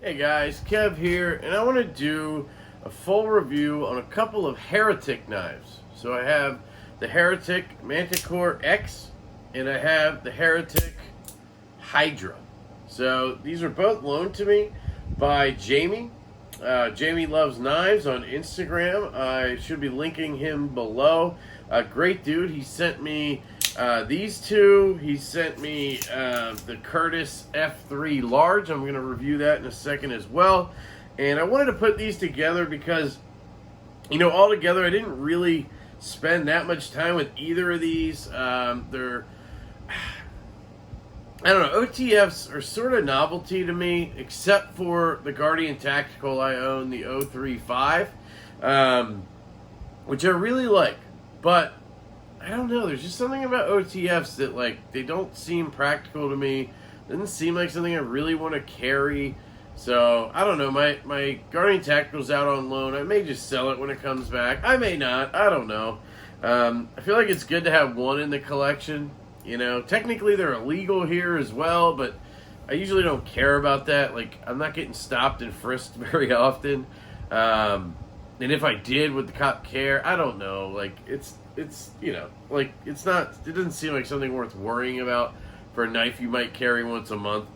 Hey guys, Kev here, and I want to do a full review on a couple of Heretic knives. So I have the Heretic Manticore X, and I have the Heretic Hydra. So these are both loaned to me by Jamie. Jamie Loves Knives on Instagram. I should be linking him below. Great dude. He sent me these two. He sent me the Curtis F3 Large. I'm going to review that in a second as well. And I wanted to put these together because, all together I didn't really spend that much time with either of these. I don't know, OTFs are sort of novelty to me, except for the Guardian Tactical I own, the 035, which I really like. But, I don't know, there's just something about OTFs that, they don't seem practical to me. Doesn't seem like something I really want to carry. So, I don't know, my Guardian Tactical's out on loan. I may just sell it when it comes back. I may not, I don't know. I feel like it's good to have one in the collection. Technically they're illegal here as well, but I usually don't care about that. I'm not getting stopped and frisked very often. And if I did, would the cop care? I don't know. It doesn't seem like something worth worrying about for a knife you might carry once a month.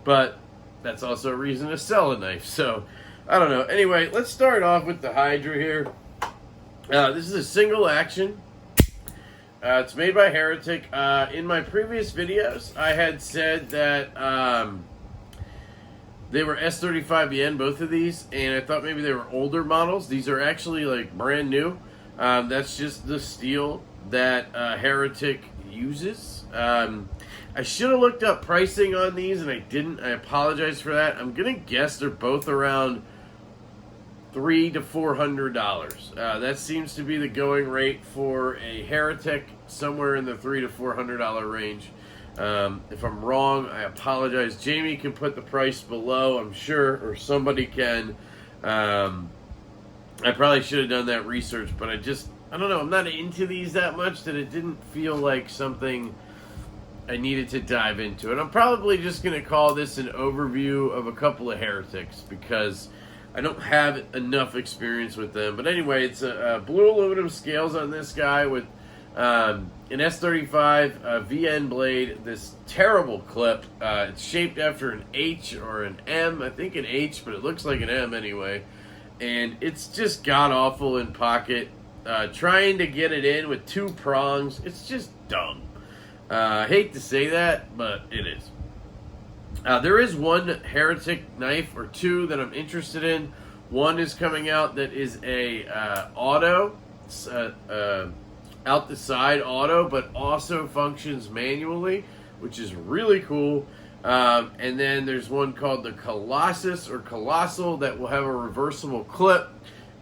But that's also a reason to sell a knife. So, I don't know. Anyway, let's start off with the Hydra here. This is a single action. It's made by Heretic. In my previous videos, I had said that they were S35 yen, both of these, and I thought maybe they were older models. These are actually brand new. That's just the steel that Heretic uses. I should have looked up pricing on these, and I didn't. I apologize for that. I'm gonna guess they're both around $300 to $400. That seems to be the going rate for a Heretic, somewhere in the $300 to $400 range. If I'm wrong, I apologize. Jamie can put the price below, I'm sure, or somebody can. I probably should have done that research, but I don't know, I'm not into these that much that it didn't feel like something I needed to dive into. And I'm probably just going to call this an overview of a couple of Heretics, because I don't have enough experience with them. But anyway, it's a blue aluminum scales on this guy with an S35 VN blade, this terrible clip. It's shaped after an H or an M. I think an H, but it looks like an M anyway. And it's just god-awful in pocket. Trying to get it in with two prongs, it's just dumb. I hate to say that, but it is. There is one Heretic knife or two that I'm interested in. One is coming out that is a auto, out the side auto, but also functions manually, which is really cool. And then there's one called the Colossus or Colossal that will have a reversible clip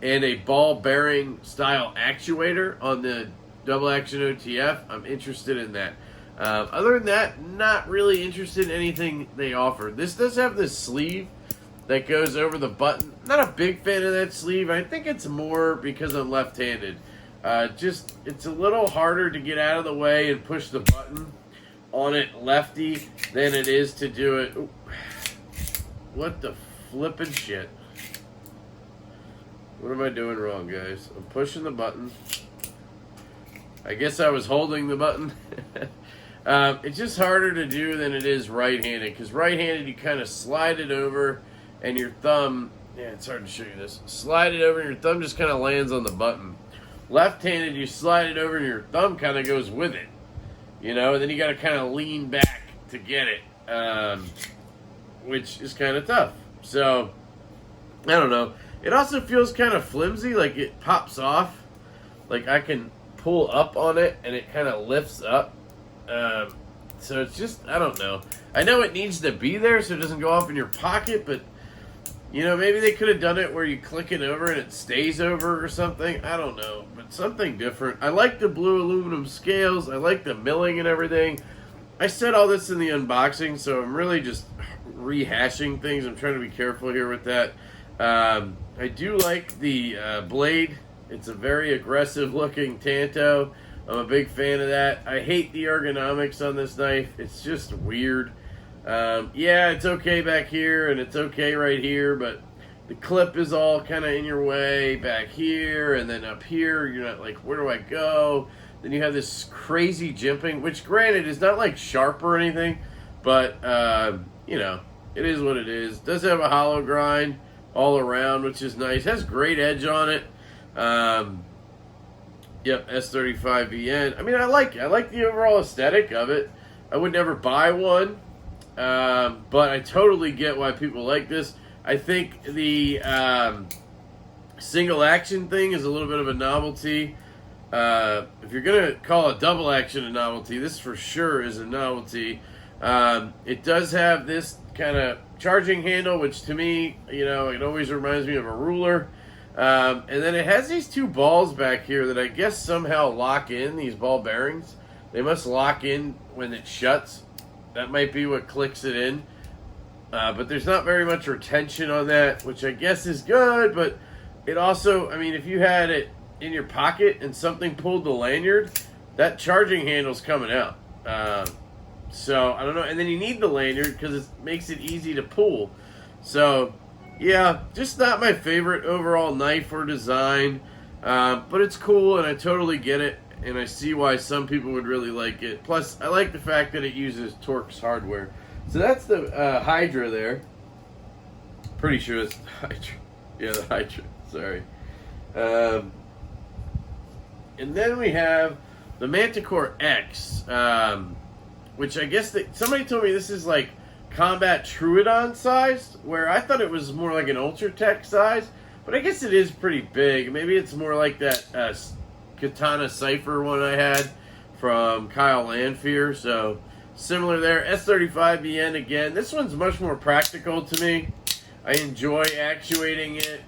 and a ball bearing style actuator on the double action OTF. I'm interested in that. Other than that, not really interested in anything they offer. This does have this sleeve that goes over the button. Not a big fan of that sleeve. I think it's more because I'm left-handed. It's a little harder to get out of the way and push the button on it lefty than it is to do it. Ooh. What the flippin' shit? What am I doing wrong, guys? I'm pushing the button. I guess I was holding the button. It's just harder to do than it is right-handed, because right-handed you kind of slide it over and your thumb, it's hard to show you this, slide it over and your thumb just kind of lands on the button. Left-handed you slide it over and your thumb kind of goes with it, and then you got to kind of lean back to get it, which is kind of tough. So, I don't know. It also feels kind of flimsy, like it pops off, like I can pull up on it and it kind of lifts up. So it's just, I don't know. I know it needs to be there so it doesn't go off in your pocket, but, maybe they could have done it where you click it over and it stays over or something. I don't know, but something different. I like the blue aluminum scales. I like the milling and everything. I said all this in the unboxing, so I'm really just rehashing things. I'm trying to be careful here with that. I do like the blade. It's a very aggressive looking Tanto. I'm a big fan of that. I hate the ergonomics on this knife. It's just weird. Yeah, it's okay back here, and it's okay right here, but the clip is all kind of in your way back here, and then up here, you're not like, where do I go? Then you have this crazy jimping, which granted is not like sharp or anything, but, you know, it is what it is. Does have a hollow grind all around, which is nice. Has great edge on it. Yep, S35VN. I mean, I like the overall aesthetic of it. I would never buy one, but I totally get why people like this. I think the single action thing is a little bit of a novelty. If you're going to call a double action a novelty, this for sure is a novelty. It does have this kind of charging handle, which to me, you know, it always reminds me of a ruler. And then it has these two balls back here that I guess somehow lock in, these ball bearings. They must lock in when it shuts. That might be what clicks it in. But there's not very much retention on that, which I guess is good, but it also, I mean, if you had it in your pocket and something pulled the lanyard, that charging handle's coming out. So, I don't know. And then you need the lanyard because it makes it easy to pull. So, yeah, just not my favorite overall knife or design. But it's cool, and I totally get it. And I see why some people would really like it. Plus, I like the fact that it uses Torx hardware. So that's the Hydra there. Pretty sure it's the Hydra. Yeah, the Hydra. Sorry. And then we have the Manticore X, which I guess somebody told me this is like Combat Troodon sized, where I thought it was more like an Ultratech size, but I guess it is pretty big. Maybe it's more like that Katana Cypher one I had from Kyle Lanfear, so similar there. S35BN again. This one's much more practical to me. I enjoy actuating it.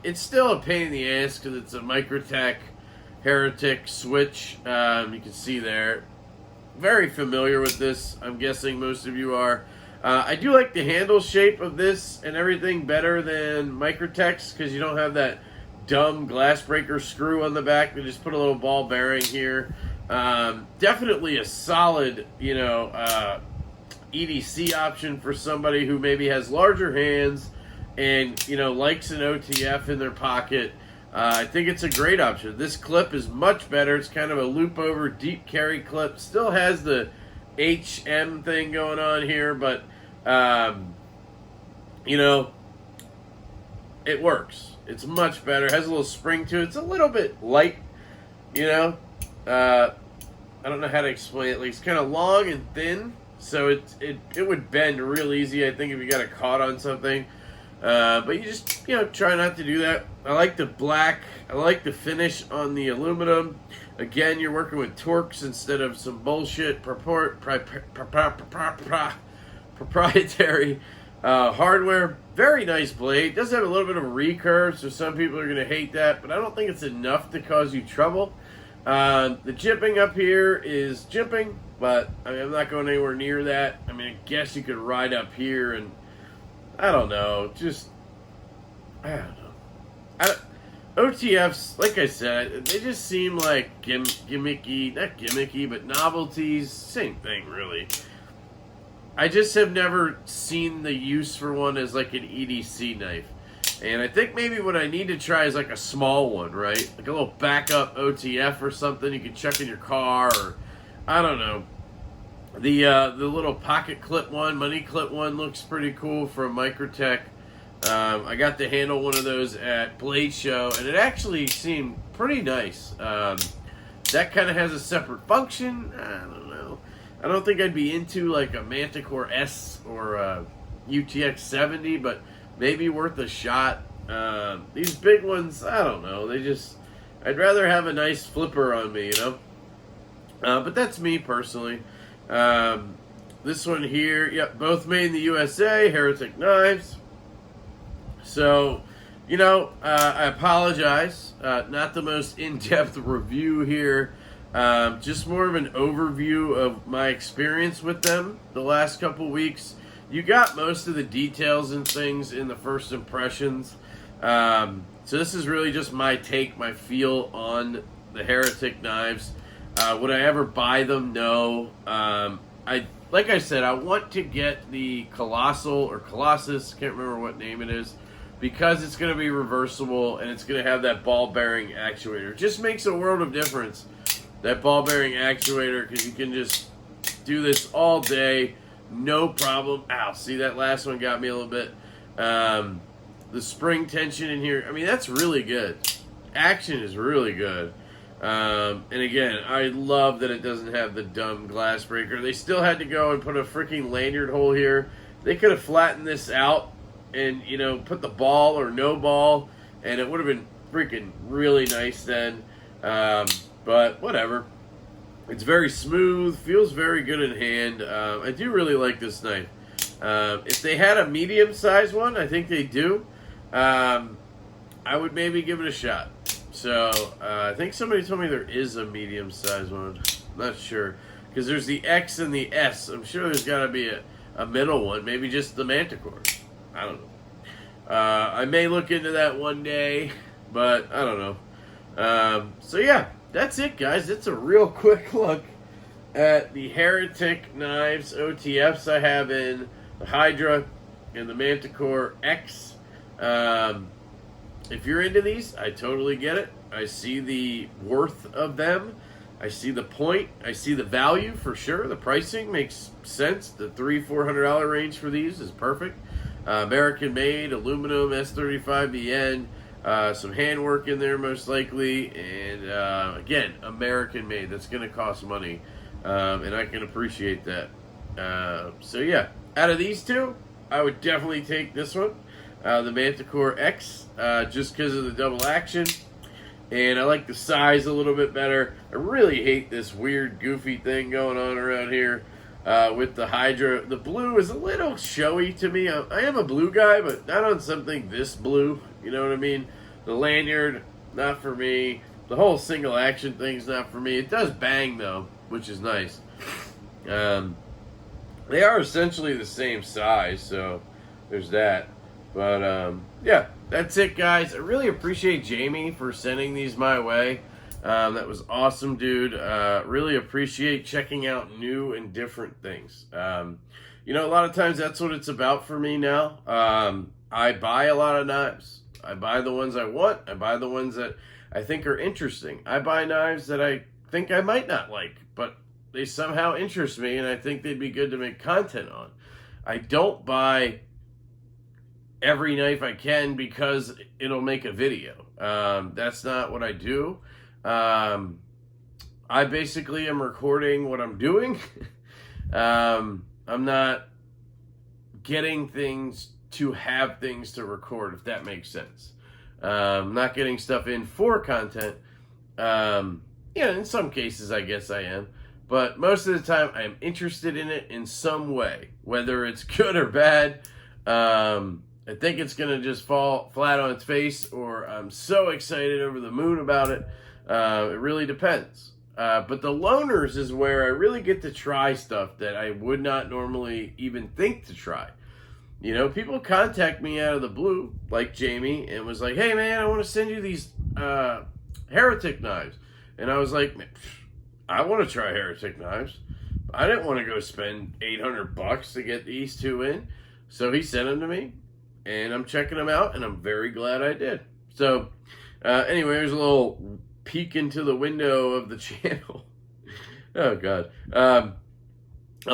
It's still a pain in the ass because it's a Microtech Heretic switch. You can see there. Very familiar with this. I'm guessing most of you are. I do like the handle shape of this and everything better than Microtech's because you don't have that dumb glass breaker screw on the back. They just put a little ball bearing here. Definitely a solid, you know, EDC option for somebody who maybe has larger hands and, you know, likes an OTF in their pocket. I think it's a great option. This clip is much better. It's kind of a loop over deep carry clip. Still has the HM thing going on here, but, you know, it works. It's much better. It has a little spring to it. It's a little bit light, you know. I don't know how to explain it. Like, it's kind of long and thin, so it would bend real easy, I think, if you got it caught on something. But you just, you know, try not to do that. I like the black. I like the finish on the aluminum. Again, you're working with Torx instead of some bullshit proprietary hardware. Very nice blade. Does have a little bit of a recurve, so some people are going to hate that, but I don't think it's enough to cause you trouble. The jimping up here is jimping, but I mean, I'm not going anywhere near that. I mean, I guess you could ride up here and I don't know. Just, I don't know. OTFs, like I said, they just seem like gimmicky, not gimmicky, but novelties. Same thing, really. I just have never seen the use for one as like an EDC knife. And I think maybe what I need to try is like a small one, right? Like a little backup OTF or something you can chuck in your car, or I don't know. The little pocket clip one, money clip one looks pretty cool from Microtech. I got to handle one of those at Blade Show, and it actually seemed pretty nice. That kind of has a separate function. I don't know. I don't think I'd be into like a Manticore S or a UTX 70, but maybe worth a shot. These big ones, I don't know. I'd rather have a nice flipper on me, you know? But that's me personally. This one here, yep, both made in the USA, Heretic knives. So, you know, I apologize. Not the most in-depth review here. Just more of an overview of my experience with them the last couple weeks. You got most of the details and things in the first impressions. So this is really just my take, my feel on the Heretic knives. Would I ever buy them? No. like I said, I want to get the Colossal or Colossus, can't remember what name it is, because it's going to be reversible and it's going to have that ball bearing actuator. It just makes a world of difference, that ball bearing actuator, because you can just do this all day, no problem. Ow, see, that last one got me a little bit. The spring tension in here, I mean, that's really good. Action is really good. And again, I love that it doesn't have the dumb glass breaker. They still had to go and put a freaking lanyard hole here. They could have flattened this out and, you know, put the ball or no ball, and it would have been freaking really nice then. But whatever. It's very smooth, feels very good in hand. I do really like this knife. If they had a medium-sized one, I think they do, I would maybe give it a shot. So, I think somebody told me there is a medium-sized one. I'm not sure. Because there's the X and the S. I'm sure there's got to be a middle one. Maybe just the Manticore. I don't know. I may look into that one day, but I don't know. So, yeah, that's it, guys. It's a real quick look at the Heretic knives, OTFs I have in the Hydra and the Manticore X. If you're into these, I totally get it. I see the worth of them. I see the point. I see the value for sure. The pricing makes sense. The $300-400 range for these is perfect. American made, aluminum, S35VN, some handwork in there most likely, and again, American made. That's going to cost money, and I can appreciate that. So yeah, out of these two, I would definitely take this one. The Manticore X, just because of the double action, and I like the size a little bit better. I really hate this weird, goofy thing going on around here with the Hydra. The blue is a little showy to me. I am a blue guy, but not on something this blue, you know what I mean? The lanyard, not for me. The whole single action thing's not for me. It does bang, though, which is nice. They are essentially the same size, so there's that. But, yeah, that's it, guys. I really appreciate Jamie for sending these my way. That was awesome, dude. Really appreciate checking out new and different things. You know, a lot of times that's what it's about for me now. I buy a lot of knives. I buy the ones I want. I buy the ones that I think are interesting. I buy knives that I think I might not like, but they somehow interest me, and I think they'd be good to make content on. I don't buy every knife I can because it'll make a video. That's not what I do. I basically am recording what I'm doing. I'm not getting things to have things to record, if that makes sense. Not getting stuff in for content. Yeah, in some cases I guess I am. But most of the time I'm interested in it in some way, whether it's good or bad. I think it's going to just fall flat on its face, or I'm so excited over the moon about it. It really depends. But the loaners is where I really get to try stuff that I would not normally even think to try. You know, people contact me out of the blue, like Jamie, and was like, hey, man, I want to send you these Heretic knives. And I was like, I want to try Heretic knives. I didn't want to go spend $800 to get these two in. So he sent them to me. And I'm checking them out, and I'm very glad I did. So, anyway, there's a little peek into the window of the channel. Oh, God. I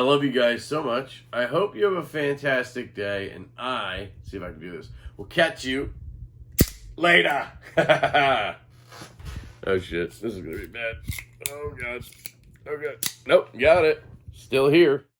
love you guys so much. I hope you have a fantastic day, and see if I can do this, will catch you later. Oh, shit. This is going to be bad. Oh, God. Oh, God. Nope, got it. Still here.